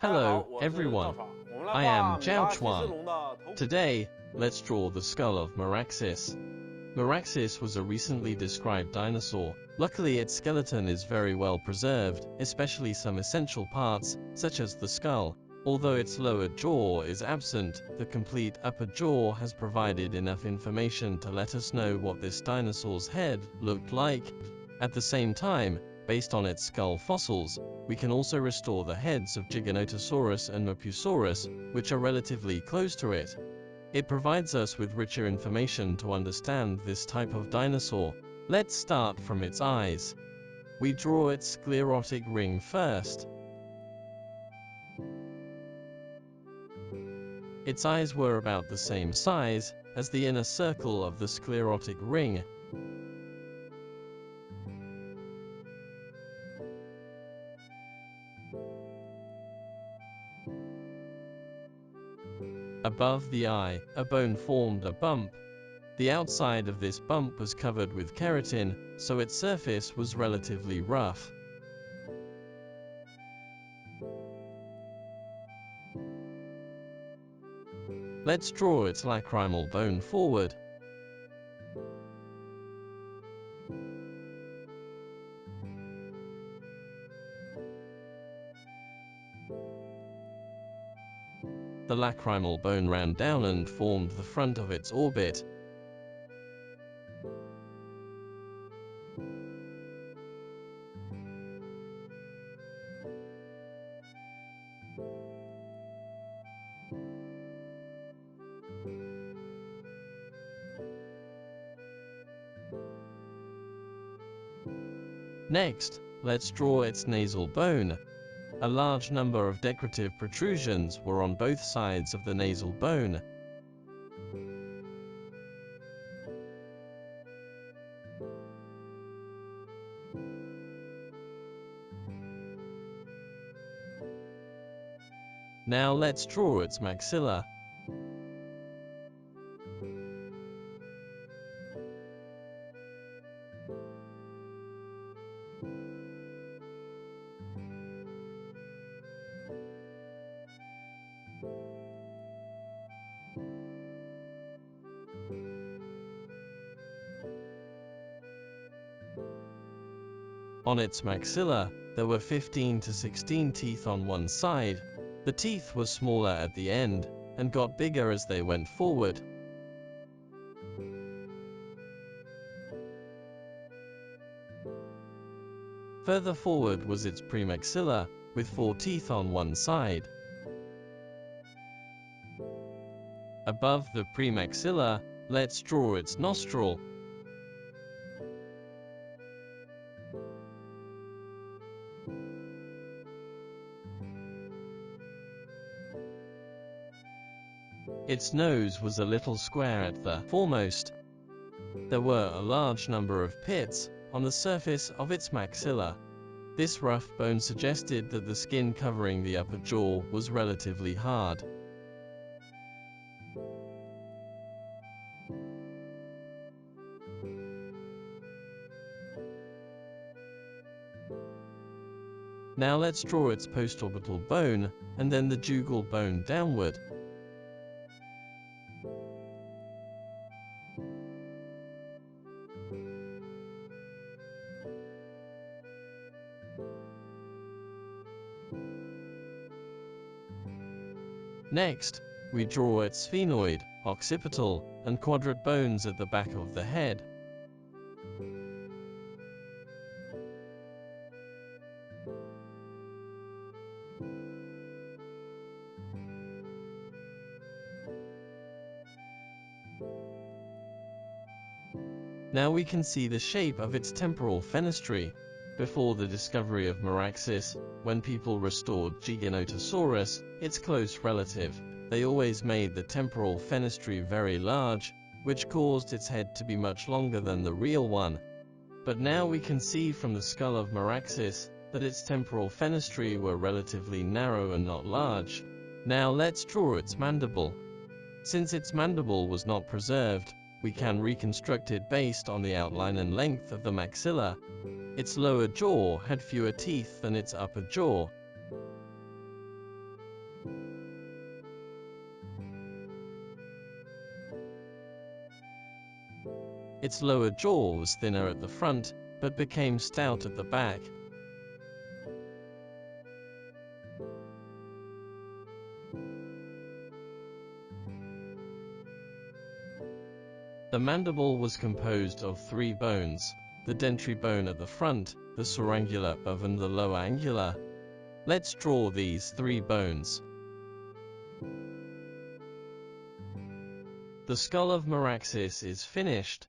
Hello, everyone. I am Chuang. Today, let's draw the skull of Meraxes. Meraxes was a recently described dinosaur. Luckily, its skeleton is very well preserved, especially some essential parts, such as the skull. Although its lower jaw is absent, the complete upper jaw has provided enough information to let us know what this dinosaur's head looked like. At the same time, based on its skull fossils, we can also restore the heads of Giganotosaurus and Mapusaurus, which are relatively close to it. It provides us with richer information to understand this type of dinosaur. Let's start from its eyes. We draw its sclerotic ring first. Its eyes were about the same size as the inner circle of the sclerotic ring. Above the eye, a bone formed a bump. The outside of this bump was covered with keratin, so its surface was relatively rough. Let's draw its lacrimal bone forward. The lacrimal bone ran down and formed the front of its orbit. Next, let's draw its nasal bone. A large number of decorative protrusions were on both sides of the nasal bone. Now let's draw its maxilla. On its maxilla, there were 15 to 16 teeth on one side. The teeth were smaller at the end, and got bigger as they went forward. Further forward was its premaxilla, with 4 teeth on one side. Above the premaxilla, let's draw its nostril. Its nose was a little square at the foremost. There were a large number of pits on the surface of its maxilla. This rough bone suggested that the skin covering the upper jaw was relatively hard. Now let's draw its postorbital bone, and then the jugal bone downward. Next, we draw its sphenoid, occipital, and quadrate bones at the back of the head. Now we can see the shape of its temporal fenestrae. Before the discovery of Meraxes, when people restored Giganotosaurus, its close relative, they always made the temporal fenestrae very large, which caused its head to be much longer than the real one. But now we can see from the skull of Meraxes that its temporal fenestrae were relatively narrow and not large. Now let's draw its mandible. Since its mandible was not preserved, we can reconstruct it based on the outline and length of the maxilla. Its lower jaw had fewer teeth than its upper jaw. Its lower jaw was thinner at the front, but became stout at the back. The mandible was composed of 3 bones, the dentary bone at the front, the phalangular above and the lower angular. Let's draw these 3 bones. The skull of Meraxes is finished.